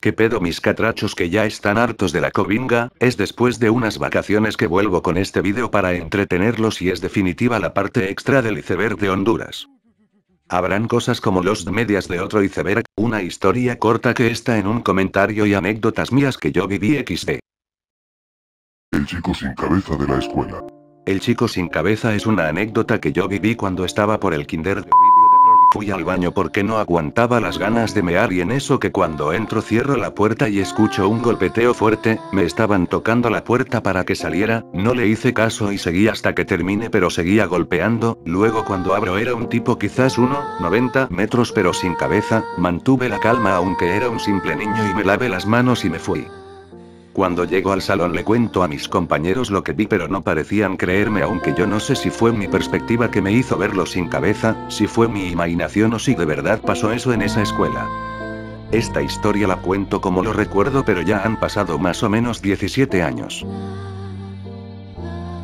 ¿Qué pedo mis catrachos que ya están hartos de la covinga? Es después de unas vacaciones que vuelvo con este vídeo para entretenerlos y es definitiva la parte extra del iceberg de Honduras. Habrán cosas como los medias de otro iceberg, una historia corta que está en un comentario y anécdotas mías que yo viví XD. El chico sin cabeza de la escuela. El chico sin cabeza es una anécdota que yo viví cuando estaba por el kinder de Ovidio de Proli. Fui al baño porque no aguantaba las ganas de mear y en eso que cuando entro cierro la puerta y escucho un golpeteo fuerte, me estaban tocando la puerta para que saliera, no le hice caso y seguí hasta que termine pero seguía golpeando, luego cuando abro era un tipo quizás 1,90 metros pero sin cabeza, mantuve la calma aunque era un simple niño y me lavé las manos y me fui. Cuando llego al salón le cuento a mis compañeros lo que vi pero no parecían creerme aunque yo no sé si fue mi perspectiva que me hizo verlo sin cabeza, si fue mi imaginación o si de verdad pasó eso en esa escuela. Esta historia la cuento como lo recuerdo pero ya han pasado más o menos 17 años.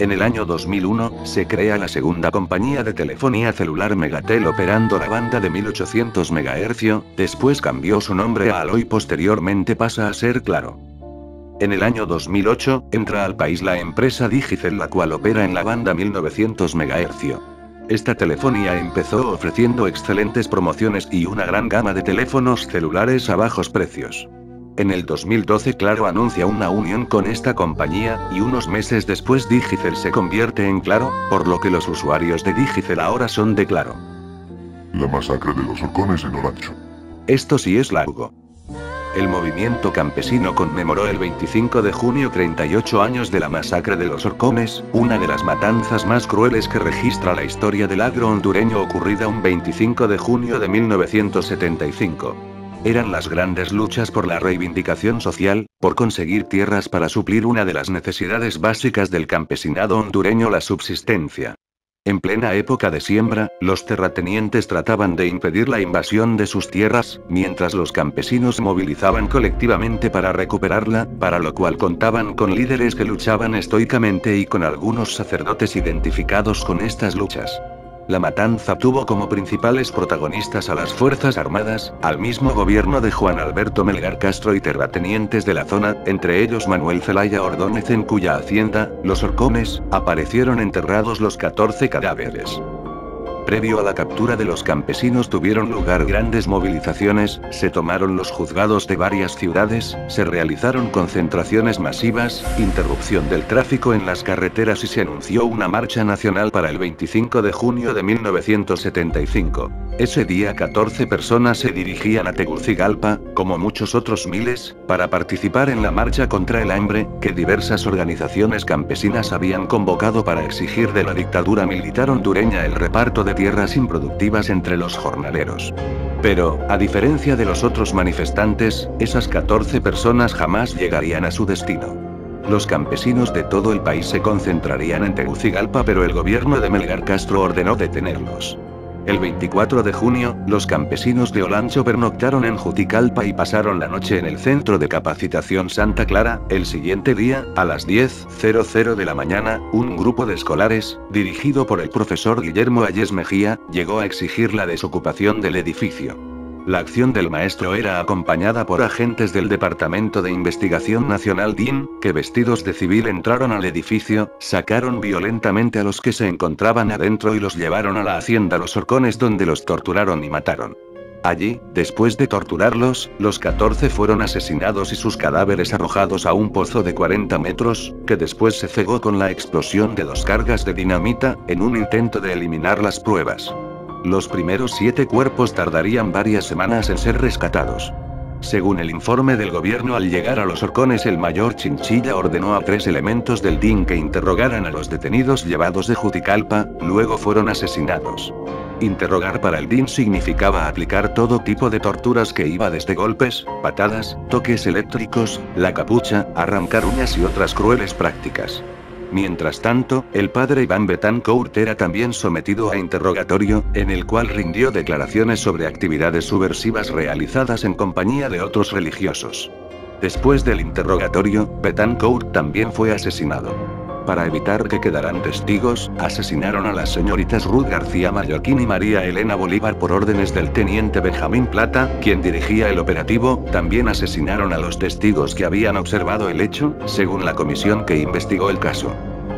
En el año 2001, se crea la segunda compañía de telefonía celular Megatel operando la banda de 1800 MHz, después cambió su nombre a Alo y posteriormente pasa a ser Claro. En el año 2008, entra al país la empresa Digicel la cual opera en la banda 1900 MHz. Esta telefonía empezó ofreciendo excelentes promociones y una gran gama de teléfonos celulares a bajos precios. En el 2012 Claro anuncia una unión con esta compañía, y unos meses después Digicel se convierte en Claro, por lo que los usuarios de Digicel ahora son de Claro. La masacre de los Orcones en Olancho. Esto sí es largo. El movimiento campesino conmemoró el 25 de junio 38 años de la masacre de los Orcones, una de las matanzas más crueles que registra la historia del agro hondureño ocurrida un 25 de junio de 1975. Eran las grandes luchas por la reivindicación social, por conseguir tierras para suplir una de las necesidades básicas del campesinado hondureño, la subsistencia. En plena época de siembra, los terratenientes trataban de impedir la invasión de sus tierras, mientras los campesinos se movilizaban colectivamente para recuperarla, para lo cual contaban con líderes que luchaban estoicamente y con algunos sacerdotes identificados con estas luchas. La matanza tuvo como principales protagonistas a las Fuerzas Armadas, al mismo gobierno de Juan Alberto Melgar Castro y terratenientes de la zona, entre ellos Manuel Zelaya Ordóñez, en cuya hacienda, Los Orcones, aparecieron enterrados los 14 cadáveres. Previo a la captura de los campesinos tuvieron lugar grandes movilizaciones, se tomaron los juzgados de varias ciudades, se realizaron concentraciones masivas, interrupción del tráfico en las carreteras y se anunció una marcha nacional para el 25 de junio de 1975. Ese día 14 personas se dirigían a Tegucigalpa, como muchos otros miles, para participar en la marcha contra el hambre, que diversas organizaciones campesinas habían convocado para exigir de la dictadura militar hondureña el reparto de tierras improductivas entre los jornaleros. Pero, a diferencia de los otros manifestantes, esas 14 personas jamás llegarían a su destino. Los campesinos de todo el país se concentrarían en Tegucigalpa pero el gobierno de Melgar Castro ordenó detenerlos. El 24 de junio, los campesinos de Olancho pernoctaron en Juticalpa y pasaron la noche en el Centro de Capacitación Santa Clara. El siguiente día, a las 10:00 de la mañana, un grupo de escolares, dirigido por el profesor Guillermo Ayes Mejía, llegó a exigir la desocupación del edificio. La acción del maestro era acompañada por agentes del Departamento de Investigación Nacional DIN, que vestidos de civil entraron al edificio, sacaron violentamente a los que se encontraban adentro y los llevaron a la hacienda Los Orcones donde los torturaron y mataron. Allí, después de torturarlos, los 14 fueron asesinados y sus cadáveres arrojados a un pozo de 40 metros, que después se cegó con la explosión de 2 cargas de dinamita, en un intento de eliminar las pruebas. Los primeros 7 cuerpos tardarían varias semanas en ser rescatados. Según el informe del gobierno, al llegar a Los Orcones el mayor Chinchilla ordenó a 3 elementos del DIN que interrogaran a los detenidos llevados de Juticalpa, luego fueron asesinados. Interrogar para el DIN significaba aplicar todo tipo de torturas que iba desde golpes, patadas, toques eléctricos, la capucha, arrancar uñas y otras crueles prácticas. Mientras tanto, el padre Iván Betancourt era también sometido a interrogatorio, en el cual rindió declaraciones sobre actividades subversivas realizadas en compañía de otros religiosos. Después del interrogatorio, Betancourt también fue asesinado. Para evitar que quedaran testigos, asesinaron a las señoritas Ruth García Mallorquín y María Elena Bolívar por órdenes del teniente Benjamín Plata, quien dirigía el operativo. También asesinaron a los testigos que habían observado el hecho, según la comisión que investigó el caso.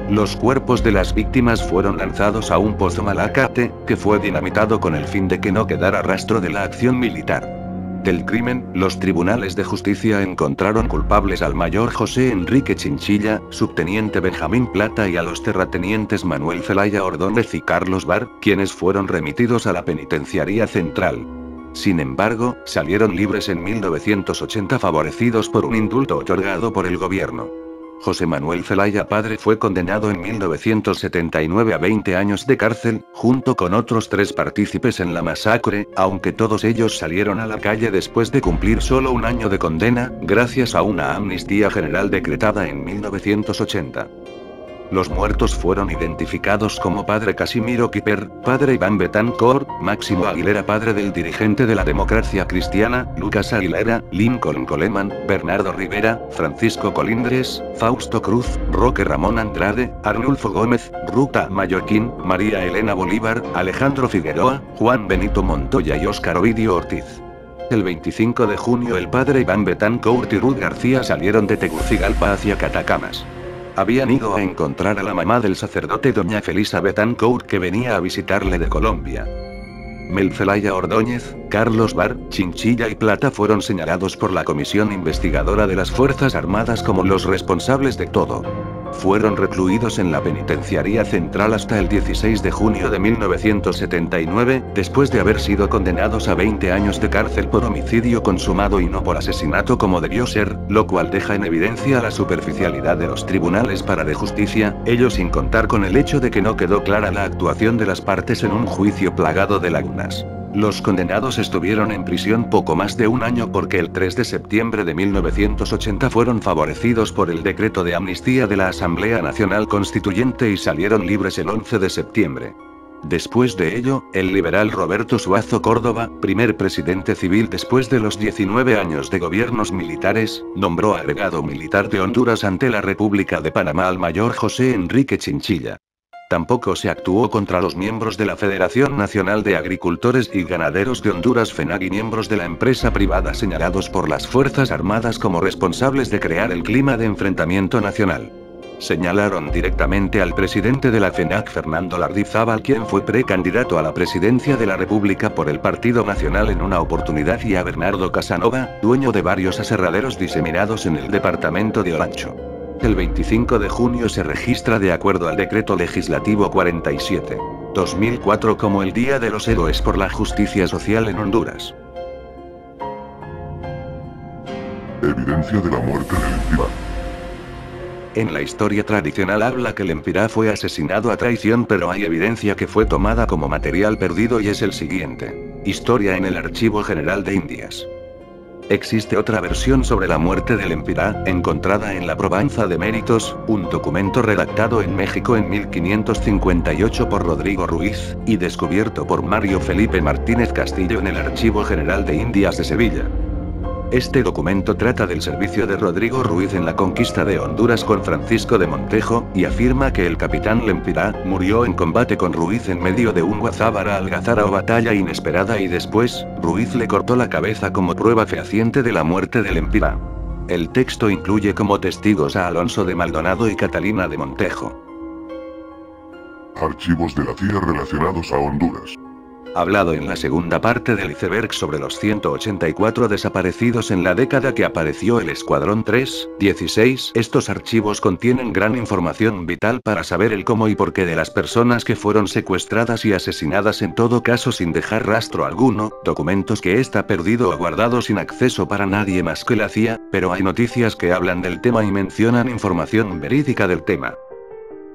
Los cuerpos de las víctimas fueron lanzados a un pozo Malacate, que fue dinamitado con el fin de que no quedara rastro de la acción militar. Del crimen, los tribunales de justicia encontraron culpables al mayor José Enrique Chinchilla, subteniente Benjamín Plata y a los terratenientes Manuel Zelaya Ordóñez y Carlos Bar, quienes fueron remitidos a la penitenciaría central. Sin embargo, salieron libres en 1980 favorecidos por un indulto otorgado por el gobierno. José Manuel Zelaya padre fue condenado en 1979 a 20 años de cárcel, junto con otros 3 partícipes en la masacre, aunque todos ellos salieron a la calle después de cumplir solo un año de condena, gracias a una amnistía general decretada en 1980. Los muertos fueron identificados como padre Casimiro Kiper, padre Iván Betancourt, Máximo Aguilera padre del dirigente de la Democracia Cristiana, Lucas Aguilera, Lincoln Coleman, Bernardo Rivera, Francisco Colindres, Fausto Cruz, Roque Ramón Andrade, Arnulfo Gómez, Ruta Mallorquín, María Elena Bolívar, Alejandro Figueroa, Juan Benito Montoya y Óscar Ovidio Ortiz. El 25 de junio el padre Iván Betancourt y Ruth García salieron de Tegucigalpa hacia Catacamas. Habían ido a encontrar a la mamá del sacerdote doña Felisa Betancourt que venía a visitarle de Colombia. Mel Zelaya Ordóñez, Carlos Bar, Chinchilla y Plata fueron señalados por la Comisión Investigadora de las Fuerzas Armadas como los responsables de todo. Fueron recluidos en la penitenciaría central hasta el 16 de junio de 1979, después de haber sido condenados a 20 años de cárcel por homicidio consumado y no por asesinato como debió ser, lo cual deja en evidencia la superficialidad de los tribunales para de justicia, ello sin contar con el hecho de que no quedó clara la actuación de las partes en un juicio plagado de lagunas. Los condenados estuvieron en prisión poco más de un año porque el 3 de septiembre de 1980 fueron favorecidos por el decreto de amnistía de la Asamblea Nacional Constituyente y salieron libres el 11 de septiembre. Después de ello, el liberal Roberto Suazo Córdoba, primer presidente civil después de los 19 años de gobiernos militares, nombró agregado militar de Honduras ante la República de Panamá al mayor José Enrique Chinchilla. Tampoco se actuó contra los miembros de la Federación Nacional de Agricultores y Ganaderos de Honduras FENAG y miembros de la empresa privada señalados por las Fuerzas Armadas como responsables de crear el clima de enfrentamiento nacional. Señalaron directamente al presidente de la FENAG Fernando Lardizábal, quien fue precandidato a la presidencia de la República por el Partido Nacional en una oportunidad, y a Bernardo Casanova, dueño de varios aserraderos diseminados en el departamento de Olancho. El 25 de junio se registra de acuerdo al Decreto Legislativo 47/2004 como el Día de los Héroes por la Justicia Social en Honduras. Evidencia de la muerte del Empirá. En la historia tradicional habla que el Empirá fue asesinado a traición, pero hay evidencia que fue tomada como material perdido y es el siguiente. Historia en el Archivo General de Indias. Existe otra versión sobre la muerte del Empirá, encontrada en la Probanza de Méritos, un documento redactado en México en 1558 por Rodrigo Ruiz, y descubierto por Mario Felipe Martínez Castillo en el Archivo General de Indias de Sevilla. Este documento trata del servicio de Rodrigo Ruiz en la conquista de Honduras con Francisco de Montejo, y afirma que el capitán Lempirá murió en combate con Ruiz en medio de un guazábara algazara o batalla inesperada, y después, Ruiz le cortó la cabeza como prueba fehaciente de la muerte de Lempirá. El texto incluye como testigos a Alonso de Maldonado y Catalina de Montejo. Archivos de la CIA relacionados a Honduras. Hablado en la segunda parte del iceberg sobre los 184 desaparecidos en la década que apareció el Escuadrón 316, estos archivos contienen gran información vital para saber el cómo y por qué de las personas que fueron secuestradas y asesinadas, en todo caso sin dejar rastro alguno, documentos que está perdido o guardado sin acceso para nadie más que la CIA, pero hay noticias que hablan del tema y mencionan información verídica del tema.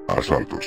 Asaltos.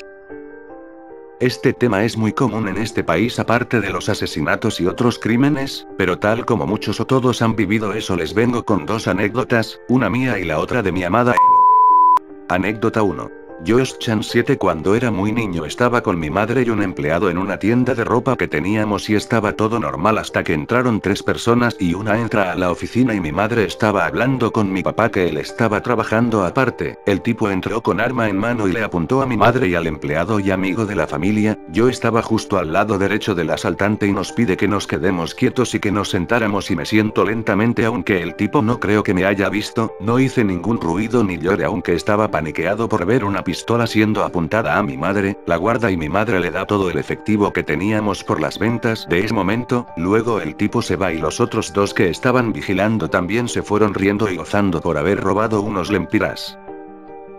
Este tema es muy común en este país aparte de los asesinatos y otros crímenes, pero tal como muchos o todos han vivido eso, les vengo con dos anécdotas, una mía y la otra de mi amada Elo. Anécdota 1. Josh-chan 7. Cuando era muy niño estaba con mi madre y un empleado en una tienda de ropa que teníamos y estaba todo normal hasta que entraron 3 personas y una entra a la oficina y mi madre estaba hablando con mi papá que él estaba trabajando aparte. El tipo entró con arma en mano y le apuntó a mi madre y al empleado y amigo de la familia. Yo estaba justo al lado derecho del asaltante y nos pide que nos quedemos quietos y que nos sentáramos y me siento lentamente aunque el tipo no creo que me haya visto, no hice ningún ruido ni lloré aunque estaba paniqueado por ver una pistola siendo apuntada a mi madre, la guarda y mi madre le da todo el efectivo que teníamos por las ventas de ese momento, luego el tipo se va y los otros 2 que estaban vigilando también se fueron riendo y gozando por haber robado unos lempiras.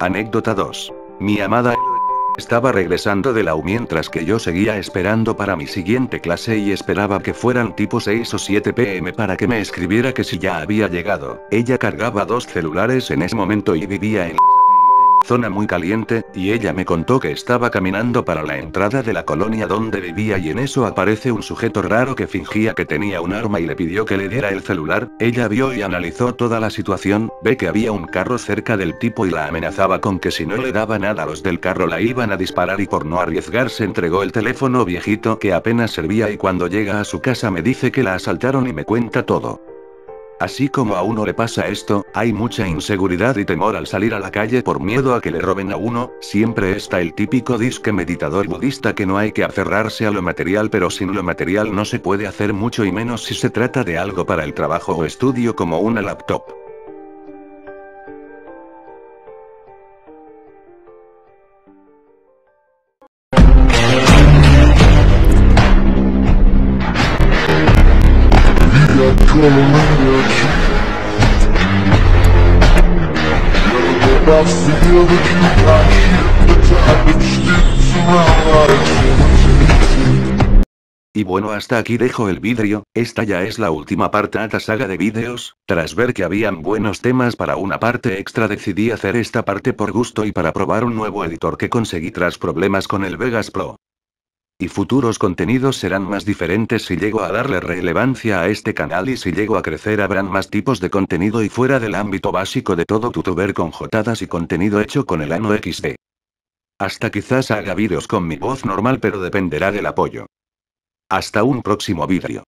Anécdota 2. Mi amada estaba regresando de la U mientras que yo seguía esperando para mi siguiente clase y esperaba que fueran tipo 6 o 7 pm para que me escribiera que si ya había llegado. Ella cargaba 2 celulares en ese momento y vivía en zona muy caliente, y ella me contó que estaba caminando para la entrada de la colonia donde vivía y en eso aparece un sujeto raro que fingía que tenía un arma y le pidió que le diera el celular. Ella vio y analizó toda la situación, ve que había un carro cerca del tipo y la amenazaba con que si no le daba nada los del carro la iban a disparar y por no arriesgarse entregó el teléfono viejito que apenas servía y cuando llega a su casa me dice que la asaltaron y me cuenta todo. Así como a uno le pasa esto, hay mucha inseguridad y temor al salir a la calle por miedo a que le roben a uno, siempre está el típico disque meditador budista que no hay que aferrarse a lo material pero sin lo material no se puede hacer mucho y menos si se trata de algo para el trabajo o estudio como una laptop. Y bueno, hasta aquí dejo el vídeo. Esta ya es la última parte de esta saga de vídeos. Tras ver que habían buenos temas para una parte extra decidí hacer esta parte por gusto y para probar un nuevo editor que conseguí tras problemas con el Vegas Pro. Y futuros contenidos serán más diferentes si llego a darle relevancia a este canal y si llego a crecer habrán más tipos de contenido y fuera del ámbito básico de todo youtuber con jotadas y contenido hecho con el ano XD. Hasta quizás haga vídeos con mi voz normal pero dependerá del apoyo. Hasta un próximo vídeo.